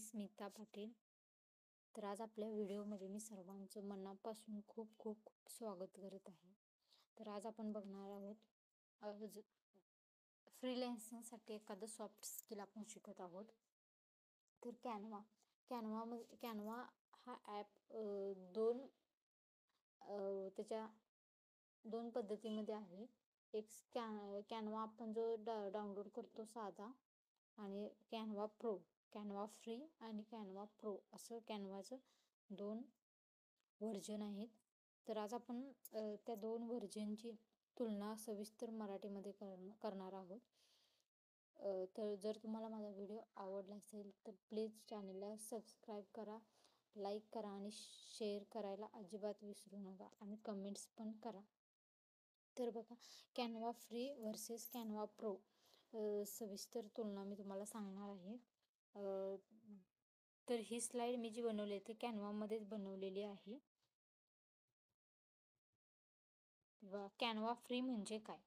स्मिता पाटील. तर आज आपल्या व्हिडिओमध्ये मी सर्वांचं मनापासून खूप खूप खूप स्वागत करत आहे. तर आज आपण बघणार आहोत फ्रीलॅन्सिंगसाठी एखादं सॉफ्ट स्किल आपण शिकत आहोत. तर कॅनवा हा ॲप त्याच्या दोन पद्धतीमध्ये आहे. एक कॅनवा आपण जो डाउनलोड करतो साधा, आणि कॅनवा फ्री आणि कॅनवा प्रो असं कॅनवाचं दोन व्हर्जन आहेत. तर आज आपण त्या दोन व्हर्जनची तुलना सविस्तर मराठीमध्ये करणार आहोत. तर जर तुम्हाला माझा व्हिडिओ आवडला असेल तर प्लीज चॅनलला सबस्क्राईब करा, लाईक करा आणि शेअर करायला अजिबात विसरू नका आणि कमेंट्स पण करा. तर बघा, Canva free versus Canva pro सविस्तर तुलना मी तुम्हाला सांगणार आहे. तर ही स्लाईड मी जी बनवली ती कॅनवामध्येच बनवलेली आहे. कॅनवा फ्री म्हणजे काय?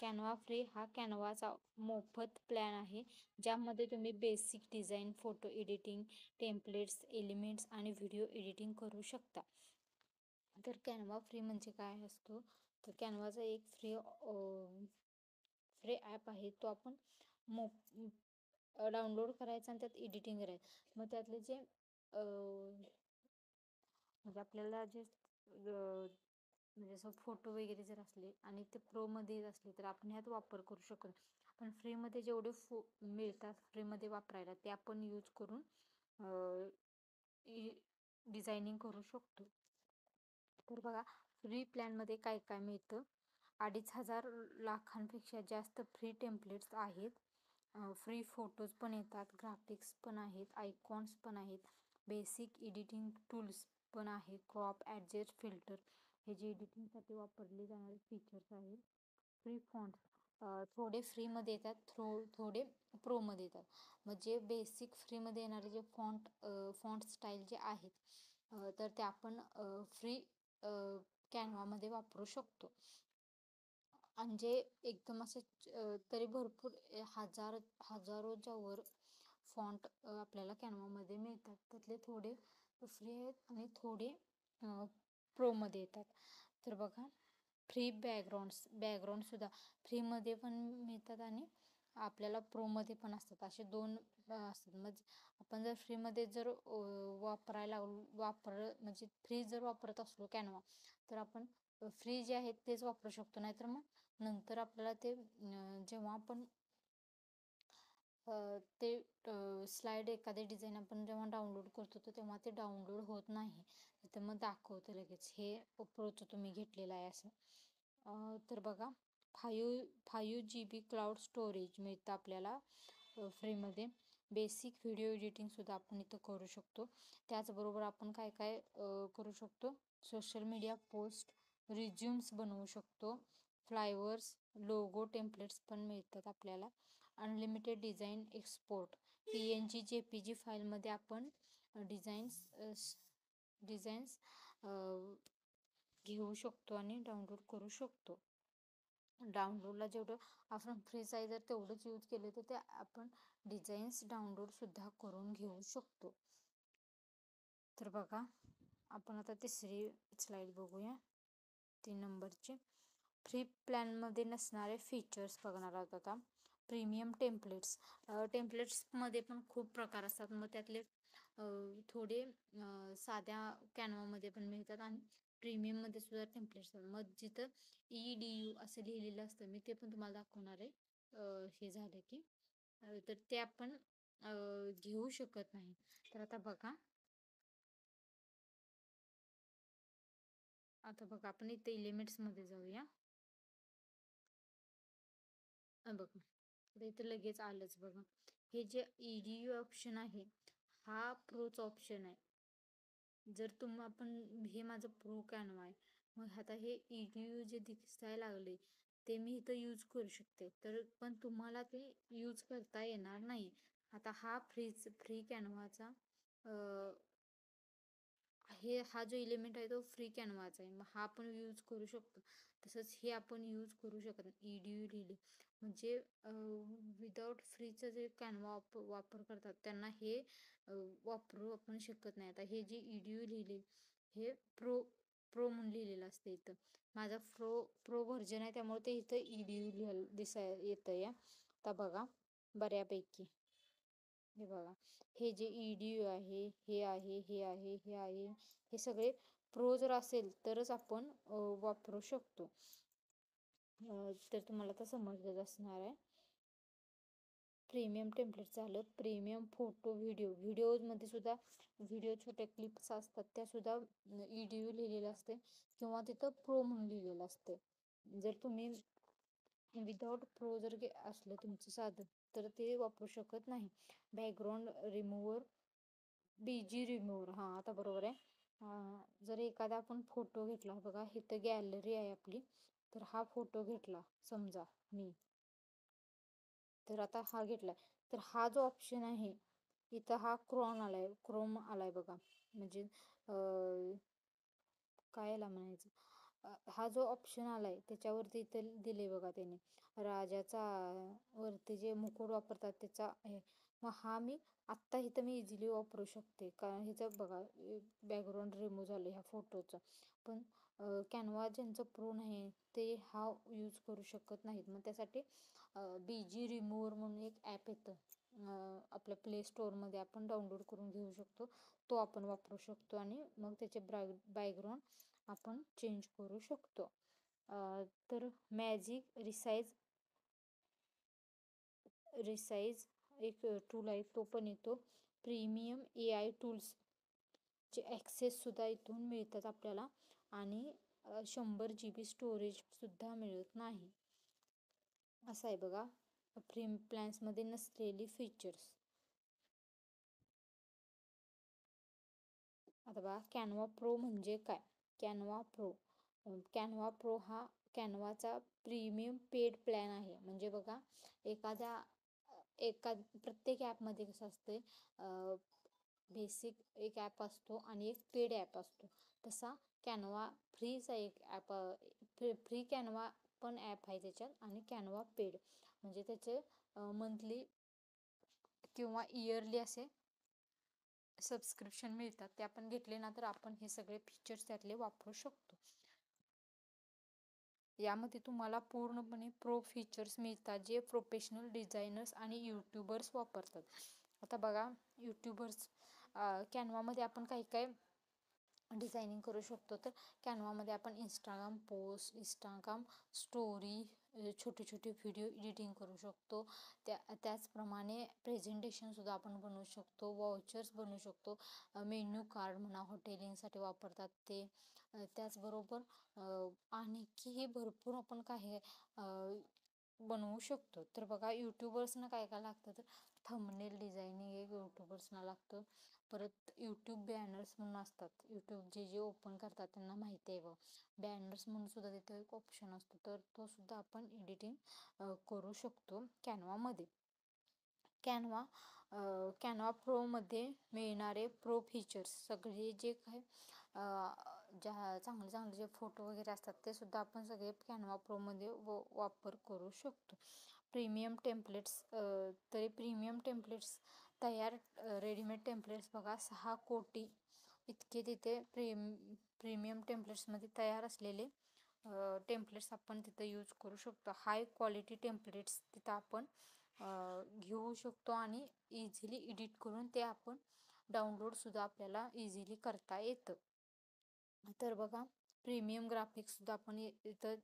कॅनवा फ्री हा कॅनवाचा मोफत प्लॅन आहे, ज्यामध्ये तुम्ही basic design, photo editing, templates, elements आणि व्हिडिओ एडिटिंग करू शकता. तर कॅनवा फ्री म्हणजे काय असतो? तर कॅनवाचा एक फ्री ॲप आहे, तो आपण डाउनलोड करायचा आणि त्यात एडिटिंग करायचं. मग त्यातले जे म्हणजे आपल्याला जे म्हणजे असं फोटो वगैरे जर असले आणि ते प्रोमध्ये असले तर आपण ह्यात वापर करू शकतो. पण फ्रीमध्ये जेवढे मिळतात फ्रीमध्ये वापरायला, ते आपण यूज करून डिझायनिंग करू शकतो. तर बघा, फ्री प्लॅनमध्ये काय काय मिळतं. 2,500 लाखांपेक्षा जास्त फ्री टेम्पलेट्स आहेत. फ्री फोटोज पण येतात, ग्राफिक्स पण आहेत, आयकॉन्स पण आहेत, बेसिक एडिटिंग टूल्स पण आहेत, क्रॉप, ॲडजस्ट, फिल्टर हे जे एडिटिंगसाठी वापरले जाणारे फीचर्स आहेत. फ्री फॉन्ट्स थोडे फ्रीमध्ये येतात, थोडे प्रोमध्ये येतात. म्हणजे बेसिक फ्रीमध्ये येणारे जे फॉन्ट स्टाईल जे आहेत तर ते आपण फ्री कॅनवामध्ये वापरू शकतो. आणि जे एकदम असे तरी भरपूर हजारोच्या वर फॉन्ट आपल्याला कॅनवामध्ये मिळतात. त्यातले थोडे फ्री आहेत आणि थोडे प्रोमध्ये येतात. तर बघा, फ्री बॅकग्राऊंडसुद्धा फ्रीमध्ये पण मिळतात आणि आपल्याला प्रोमध्ये पण असतात. असे दोन असतात. म्हणजे आपण जर फ्रीमध्ये जर म्हणजे फ्री जर वापरत असलो कॅनवा, तर आपण फ्री जे आहेत तेच वापरू शकतो. नाहीतर मग नंतर आपल्याला ते जेव्हा आपण ते स्लाईड एखादे डिझाईन आपण जेव्हा डाउनलोड करतो तर तेव्हा ते डाउनलोड होत नाही. तर मग दाखवतं लगेच हे प्रोचं तुम्ही घेतलेलं आहे असं. तर बघा, 5 GB क्लाउड स्टोरेज मिळतं आपल्याला फ्रीमध्ये. बेसिक व्हिडिओ एडिटिंगसुद्धा आपण इथं करू शकतो. त्याचबरोबर आपण काय काय करू शकतो, सोशल मीडिया पोस्ट, रिझ्यूम्स बनवू शकतो, फ्लायवर्स, लोगो, टेम्पलेट्स पण मिळतात आपल्याला. Unlimited design export, PNG JPG फाईलमध्ये आपण डिझाईन्स घेऊ शकतो आणि डाउनलोड करू शकतो. डाउनलोडला जेवढं आपण फ्री साईज जर तेवढंच यूज केलं तर ते आपण डिझाईन्स डाउनलोड सुद्धा करून घेऊ शकतो. तर बघा, आपण आता तिसरी स्लाईड बघूया, 3 नंबरची. फ्री प्लॅनमध्ये नसणारे फीचर्स बघणार आहोत आता. प्रीमियम टेम्पलेट्समध्ये पण खूप प्रकार असतात. मग त्यातले थोडे साध्या कॅनवामध्ये पण मिळतात आणि प्रीमियममध्ये सुद्धा टेम्पलेट्स असतात. मग जिथं EDU असं लिहिलेलं असतं, मी ते पण तुम्हाला दाखवणार आहे हे झालं की. तर ते आपण घेऊ शकत नाही. तर आता बघा, आपण इथे एलिमेंट्समध्ये जाऊया. बघा, आता इथं लगेच आलंच बघा. हे जे EDU ऑप्शन आहे हा प्रोचा ऑप्शन आहे. जर आपण हे माझं प्रो कॅनवा आहे, मग आता हे EDU जे दिसायला लागले ते मी इथं यूज करू शकते. तर पण तुम्हाला ते यूज करता येणार नाही. आता हा फ्री कॅनवाचा हा जो एलिमेंट आहे तो फ्री कॅनवाचा आहे, मग हा आपण यूज करू शकतो. तसंच हे आपण यूज करू शकत नाही. EDU लिहिले म्हणजे विदाउट फ्रीचं जे कॅनवा वापर करतात त्यांना हे वापरू आपण शकत नाही. आता हे जे EDU लिहिले हे प्रो म्हणून लिहिलेलं असतं इथं. माझा प्रो व्हर्जन आहे, त्यामुळे ते इथं EDU येतं या. आता बघा बऱ्यापैकी हे बघा, हे जे EDU आहे, हे आहे, हे आहे, हे आहे, हे सगळे प्रो जर असेल तरच आपण वापरू शकतो. तर तुम्हाला तर समजलंच असणार आहे. प्रीमियम टेम्पलेट झालं. प्रीमियम फोटो व्हिडिओमध्ये सुद्धा व्हिडिओ छोट्या क्लिप्स असतात त्या सुद्धा EDU लिहिलेलं असते किंवा तिथं प्रो म्हणून लिहिलेलं असते. जर तुम्ही विदाउट प्रो जर असलं तुमचं साधन तर ते वापरू शकत नाही. बॅकग्राऊंड रिमूव्हर, BG रिमूव्हर, हां आता बरोबर आहे. जर एखादा आपण फोटो घेतला, बघा इथं गॅलरी आहे आपली, तर हा फोटो घेतला समजा मी, तर आता हा घेतलाय, तर हा जो ऑप्शन आहे इथं हा क्रोम आलाय बघा, म्हणजे काय याला म्हणायचं, हा जो ऑप्शन आलाय त्याच्यावरती इथं दिले बघा त्याने राजाचा वरती जे मुकुट वापरतात त्याचा आहे. मग हा मी आत्ता इथं मी इझिली वापरू शकते, कारण ह्याचं बघा बॅकग्राऊंड रिमूव्ह झालं ह्या फोटोचं. पण कॅनवा ज्यांचं प्रो नाही ते हा यूज करू शकत नाहीत. मग त्यासाठी BG रिमूव्हर म्हणून एक ॲप येतं, आपल्या प्ले स्टोअरमध्ये आपण डाउनलोड करून घेऊ शकतो. तो आपण वापरू शकतो आणि मग त्याचे बॅकग्राऊंड आपण चेंज करू शकतो. तर मॅजिक रिसाइज एक टूल आहे, तो पण येतो. प्रीमियम AI टूल्सचे ॲक्सेस सुद्धा इथून मिळतात आपल्याला आणि 100 GB स्टोरेज सुद्धा मिळत नाही. असं आहे बघा प्रीमियम प्लॅन्समध्ये नसलेली फीचर्स. आता बघा कॅनवा प्रो म्हणजे काय. कॅनवा प्रो हा कॅनवाचा प्रीमियम पेड प्लॅन आहे. म्हणजे बघा प्रत्येक ॲपमध्ये कसं असते, बेसिक एक ॲप असतो आणि एक पेड ॲप असतो. तसा कॅनवा फ्रीचा एक ॲप, फ्री कॅनवा पण ॲप आहे त्याच्यात, आणि कॅनवा पेड म्हणजे त्याचे मंथली किंवा इयरली असे सबस्क्रिप्शन मिळतात. ते आपण घेतले ना तर आपण हे सगळे फीचर्स त्यातले वापरू शकतो. यामध्ये तुम्हाला पूर्णपणे प्रो फीचर्स मिळतात जे प्रोफेशनल डिझायनर्स आणि यूट्यूबर्स वापरतात. आता बघा यूट्यूबर्स कॅनवामध्ये आपण काही डिझायनिंग करू शकतो. तर कॅनवामध्ये आपण इंस्टाग्राम पोस्ट, इंस्टाग्राम स्टोरी, छोटे छोटे व्हिडिओ एडिटिंग करू शकतो. त्याचप्रमाणे प्रेझेंटेशनसुद्धा आपण बनवू शकतो, वाउचर्स बनवू शकतो, मेन्यू कार्ड म्हणा हॉटेलिंगसाठी वापरतात ते. त्याचबरोबर आणखीही भरपूर आपण काही बनवू शकतो. तर बघा यूट्यूबर्सना काय काय लागतं, तर थंबनेल डिझायनिंग एक यूट्यूबर्सना लागतं. परत यूट्यूब बॅनर्स म्हणून असतात, यूट्यूब जे ओपन करतात त्यांना माहिती आहे बघ, बॅनर्स म्हणून सुद्धा तिथे एक ऑप्शन असतो, तर तो सुद्धा आपण एडिटिंग करू शकतो कॅनवामध्ये. कॅनवा प्रोमध्ये मिळणारे प्रो फीचर्स सगळे जे काय चांगले चांगले जे फोटो वगैरे असतात ते सुद्धा आपण सगळे कॅनवा प्रोमध्ये वापर करू शकतो. प्रीमियम टेम्पलेट्स, तरी प्रीमियम टेम्पलेट्स तयार रेडीमेड टेम्पलेट्स बघा 6 कोटी इतके तिथे प्रीमियम टेम्पलेट्समध्ये तयार असलेले टेम्पलेट्स आपण तिथं यूज करू शकतो. हाय क्वालिटी टेम्पलेट्स तिथं आपण घेऊ शकतो आणि इझिली एडिट करून ते आपण डाउनलोडसुद्धा आपल्याला इझिली करता येतं. तर बघा प्रीमियम ग्राफिक्ससुद्धा आपण इथं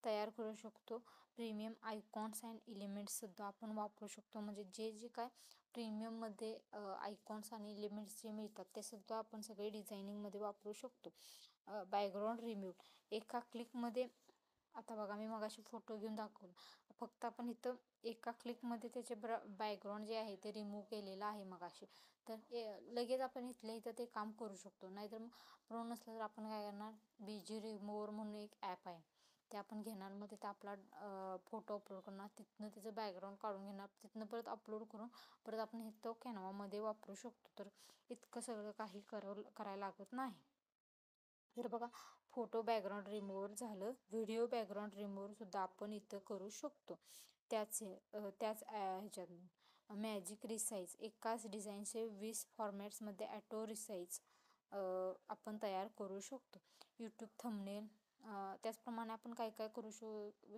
तयार करू शकतो. प्रीमियम आयकॉन्स अँड एलिमेंट्ससुद्धा आपण वापरू शकतो. म्हणजे जे काय प्रीमियममध्ये आयकॉन्स आणि एलिमेंट्स जे मिळतात ते सुद्धा आपण सगळे डिझायनिंगमध्ये वापरू शकतो. बॅकग्राऊंड रिमूव्ह एका क्लिकमध्ये, आता बघा मी मगाशी फोटो घेऊन दाखवला, फक्त आपण इथं एका क्लिकमध्ये त्याचे बॅकग्राऊंड जे आहे ते रिमूव्ह केलेलं आहे मगाशी, तर लगेच आपण इथल्या इथं ते काम करू शकतो. नाहीतर मग प्रो नसलं तर आपण काय करणार, BG रिमूव्हर म्हणून एक ॲप आहे ते आपण घेणार, मग तिथं आपला फोटो अपलोड करणार, तिथनं त्याचं बॅकग्राऊंड काढून घेणार, तिथनं परत अपलोड करून परत आपण हे तो कॅनवामध्ये वापरू शकतो. तर इतकं सगळं काही करायला लागत नाही. तर बघा फोटो बॅकग्राऊंड रिमूव्हर झालं, व्हिडिओ बॅकग्राऊंड रिमूव्हर सुद्धा आपण इथं करू शकतो त्याच ह्याच्यातून. मॅजिक रिसाईज, एकाच डिझाईनचे 20 फॉर्मॅट्समध्ये ॲटो रिसाईज आपण तयार करू शकतो. यूट्यूब थंबनेल, त्याचप्रमाणे आपण काय काय करू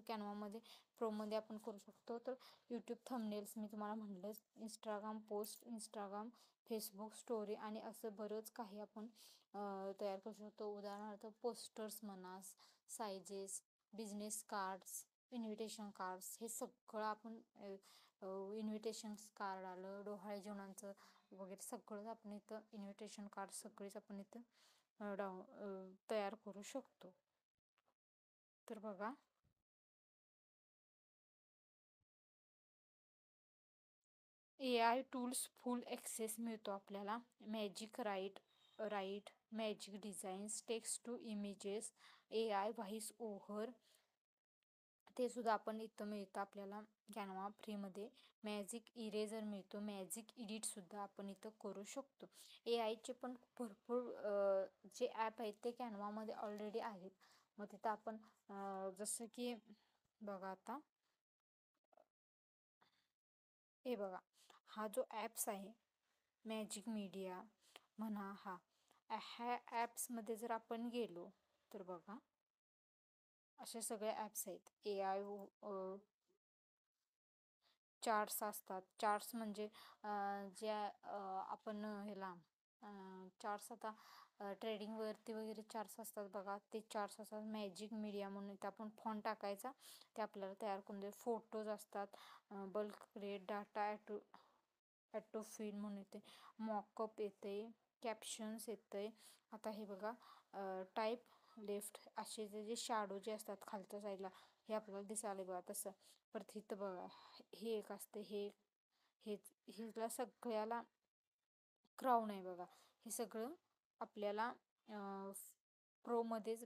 कॅनवामध्ये प्रोमध्ये आपण करू शकतो. तर यूट्यूब थंबनेल्स मी तुम्हाला म्हटलंच, Instagram post, Instagram Facebook story आणि असं बरंच काही आपण तयार करू शकतो. उदाहरणार्थ पोस्टर्स म्हणा, sizes, business cards, invitation cards, हे सगळं आपण इन्व्हिटेशन कार्ड आलं, डोहाळे जेवणाचं वगैरे सगळंच आपण इथं इन्व्हिटेशन कार्ड सगळेच आपण इथं तयार करू शकतो. तर बघा, AI टूल्स फुल ॲक्सेस मिळतो आपल्याला. Magic right, magic designs, text to images, AI voice over, ते सुद्धा आपण इथं मिळतं आपल्याला कॅनवा फ्रीमध्ये. मॅजिक इरेजर मिळतो, मॅजिक एडिटसुद्धा आपण इथं करू शकतो. AIचे पण भरपूर जे ॲप आहेत ते कॅनवामध्ये ऑलरेडी आहेत. मग तिथं आपण जसं की बघा आता, हे बघा, हा जो ॲप्स आहे मॅजिक मीडिया म्हणा, ह्या ॲप्समध्ये जर आपण गेलो तर बघा, असे सगळे ॲप्स आहेत. AI चार्ट्स असतात. चार्ट्स म्हणजे ज्या आपण ह्याला चार्ट्स आता ट्रेडिंगवरती वगैरे चार्ट्स असतात बघा, ते चार्ट्स असतात. मॅजिक मीडिया म्हणून ते आपण फॉन टाकायचा, ते आपल्याला तयार करून दे. फोटोज असतात, बल्क क्रिएट डाटा, ॲटोफिल म्हणून येते, मॉकअप येते, कॅप्शन्स येते. आता हे बघा, टाईप लेफ्ट, असे जे शॅडो जे असतात खालच्या साईडला, हे आपल्याला दिसायला बघा तसं. परत इथं बघा, हे एक असते, हिला सगळ्याला क्राऊन आहे बघा. हे सगळं आपल्याला प्रोमध्येच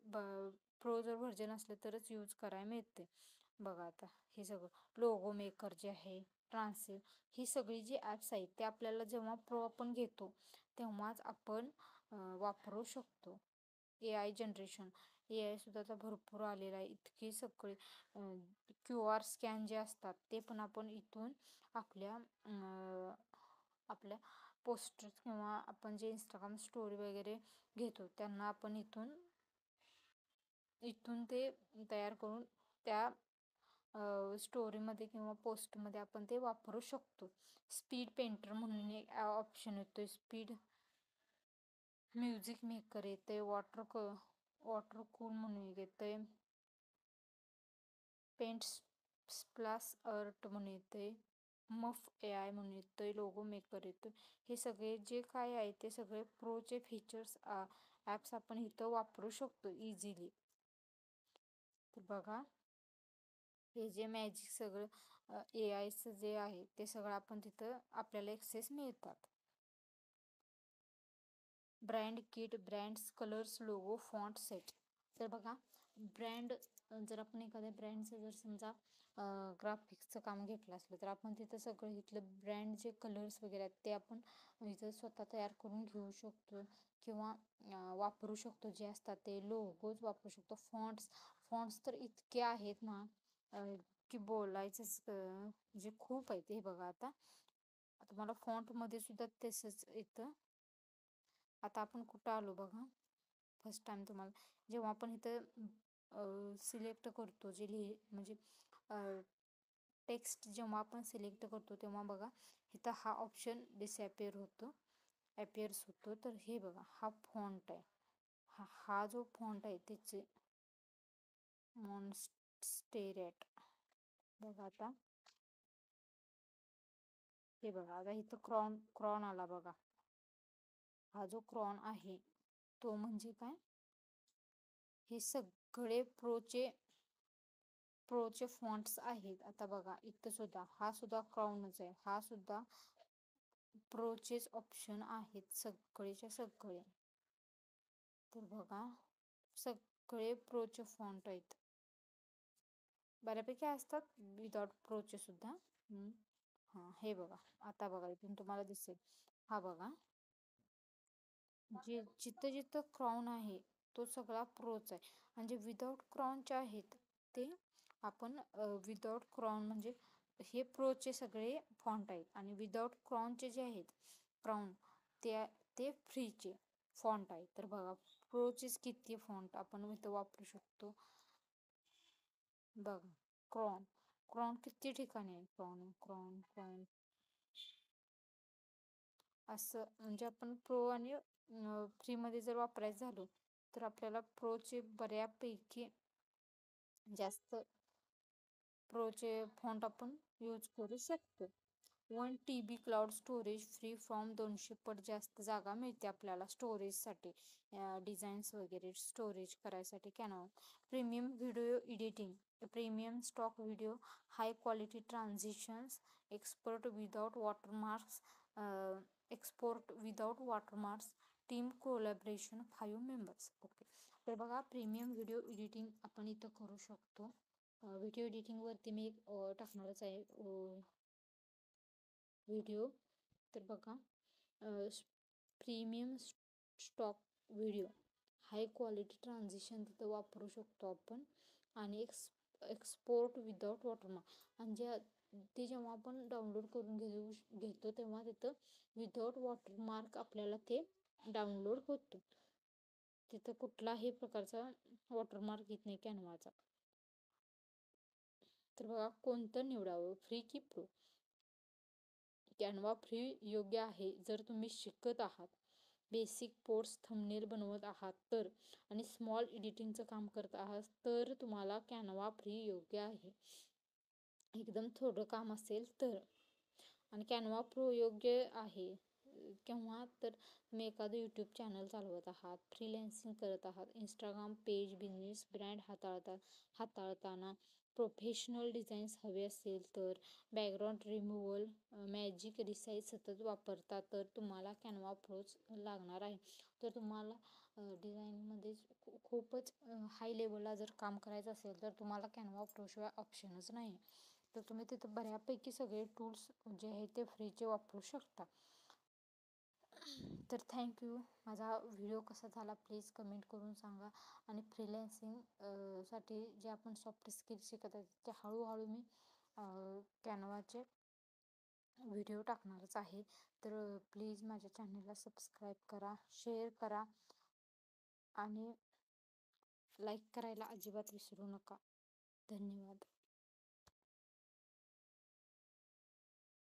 प्रो जर व्हर्जन असलं तरच यूज करायला मिळते बघा. आता हे सगळं लोगो मेकर जे आहे, ट्रान्सलेट, ही सगळी जी ॲप्स आहेत ते आपल्याला जेव्हा प्रो आपण घेतो तेव्हाच आपण वापरू शकतो. AI जनरेशन, AI सुद्धा आता भरपूर आलेला आहे. इतकी सगळे QR स्कॅन जे असतात ते पण आपण इथून आपल्या पोस्टर्स किंवा आपण जे इंस्टाग्राम स्टोरी वगैरे घेतो त्यांना आपण इथून ते तयार करून त्या स्टोरीमध्ये किंवा पोस्टमध्ये आपण ते वापरू शकतो. स्पीड पेंटर म्हणून एक ऑप्शन येतो, स्पीड म्युझिक मेकर येते, वॉटर कूल म्हणून येते, पेंट स्प्लॅश आर्ट म्हणून येते, मफ AI म्हणून येतं, लोगो मेकर येतो. हे सगळे जे काय आहे ते सगळे प्रोचे फीचर्स ॲप्स आपण इथं वापरू शकतो इझिली. तर बघा, हे जे मॅजिक सगळं AIचं जे आहे ते सगळं आपण तिथं आपल्याला ॲक्सेस मिळतात. Brand kit, brands, colours, logo, font set. तर बघा, ब्रँड जर आपण एखाद्या ब्रँडचं जर समजा ग्राफिक्सचं काम घेतलं असलं तर आपण तिथं सगळं इथलं ब्रँड जे कलर्स वगैरे आहेत ते आपण इथं स्वतः तयार करून घेऊ शकतो किंवा वापरू शकतो. जे असतात ते लोगोज वापरू शकतो. फॉन्ट्स तर इतके आहेत ना की बोलायचंच म्हणजे खूप आहे. ते बघा, आता तुम्हाला फॉन्टमध्ये सुद्धा तसंच येतं. आता आपण कुठं आलो बघा, फर्स्ट टाइम तुम्हाला जेव्हा आपण इथं सिलेक्ट करतो, जे म्हणजे टेक्स्ट जेव्हा आपण सिलेक्ट करतो तेव्हा बघा इथं हा ऑप्शन डिसअपिअर होतो, अपिअर्स होतो. तर हे बघा, हा फॉन्ट आहे, हा जो फॉन्ट आहे त्याचे मॉन्स्टेरेट बघा. आता हे बघा, आता इथं क्रॉन आला बघा. हा जो क्रॉन आहे तो म्हणजे काय, हे सगळे प्रोचे फॉन्ट्स आहेत. आता बघा, इथं सुद्धा हा सुद्धा क्राऊनच आहे, हा सुद्धा प्रोचेच ऑप्शन आहेत सगळेच्या सगळे. तर बघा, सगळे प्रोचे फॉन्ट आहेत, बऱ्यापैकी असतात विदाउट प्रोचे सुद्धा. हां, हे बघा, आता बघा इथून तुम्हाला दिसेल, हा बघा, जिथं जिथं क्राऊन आहे तो सगळा प्रोच आहे. आणि जे विदाउट क्राऊनचे आहेत ते आपण विदाउट क्राऊन म्हणजे हे प्रोचे सगळे फॉन्ट आहेत आणि विदाउट क्राउनचे जे आहेत क्राउन ते फ्रीचे फॉन्ट आहेत. तर बघा प्रोचेच किती फॉन्ट आपण इथं वापरू शकतो. बघा क्रॉन क्रॉन किती ठिकाणी आहे. क्रॉन क्रॉन क्रॉन असं म्हणजे आपण प्रो आणि फ्रीमध्ये जर वापरायचं झालो तर आपल्याला प्रोचे बऱ्यापैकी जास्त प्रोचे फॉन्ट आपण यूज करू शकतो. 1 TB cloud storage free from 200 पट जास्त जागा मिळते आपल्याला स्टोरेजसाठी. डिझाईन्स वगैरे स्टोरेज करायसाठी Canva. Premium video editing, premium stock video, high quality transitions, export without watermarks, team collaboration 5 members. Okay, तर बघा प्रीमियम व्हिडिओ एडिटिंग आपण इथं करू शकतो. व्हिडिओ एडिटिंगवरती मी एक टाकणारच आहे व्हिडिओ. तर बघा premium stock video, high quality transition तिथं वापरू शकतो आपण. आणि एक्सपोर्ट विदाउट वॉटरमार्क, म्हणजे ते जेव्हा आपण डाउनलोड करून घेतो तेव्हा तिथं विदाउट वॉटरमार्क आपल्याला ते डाउनलोड होतं. तिथं कुठलाही प्रकारचा वॉटरमार्क येत नाही कॅनवाचा. तर बघा कोणतं निवडावं, फ्री की प्रो. कॅनवा फ्री योग्य आहे जर तुम्ही शिकत आहात, बेसिक पोस्ट थंबनेल बनवत आहात तर, आणि स्मॉल एडिटिंगचं काम करत आहात तर तुम्हाला कॅनवा फ्री योग्य आहे. एकदम थोडं काम असेल तर. आणि कॅनवा प्रो योग्य आहे केव्हा तर तुम्ही एखादं यूट्यूब चॅनल चालवत आहात, फ्रीलॅन्सिंग करत आहात, इंस्टाग्राम पेज, बिझनेस ब्रँड हाताळताना, प्रोफेशनल डिझाईन्स हवे असेल तर, बॅकग्राऊंड रिमूव्हल, मॅजिक रिसाईज सतत वापरता तर तुम्हाला कॅनवा प्रोच लागणार आहे. तर तुम्हाला डिझाईनमध्ये खूपच हाय लेवलला जर काम करायचं असेल तर तुम्हाला कॅनवा प्रोशिवाय ऑप्शनच नाही. तर तुम्ही तिथं बऱ्यापैकी सगळे टूल्स जे आहेत ते फ्रीचे वापरू शकता. तर थँक्यू. माझा व्हिडिओ कसा झाला प्लीज कमेंट करून सांगा. आणि फ्रीलॅन्सिंग साठी जे आपण सॉफ्ट स्किल्स शिकत आहेत ते हळूहळू मी कॅनवाचे व्हिडिओ टाकणारच आहे. तर प्लीज माझ्या चॅनलला सबस्क्राईब करा, शेअर करा आणि लाईक करायला अजिबात विसरू नका. धन्यवाद.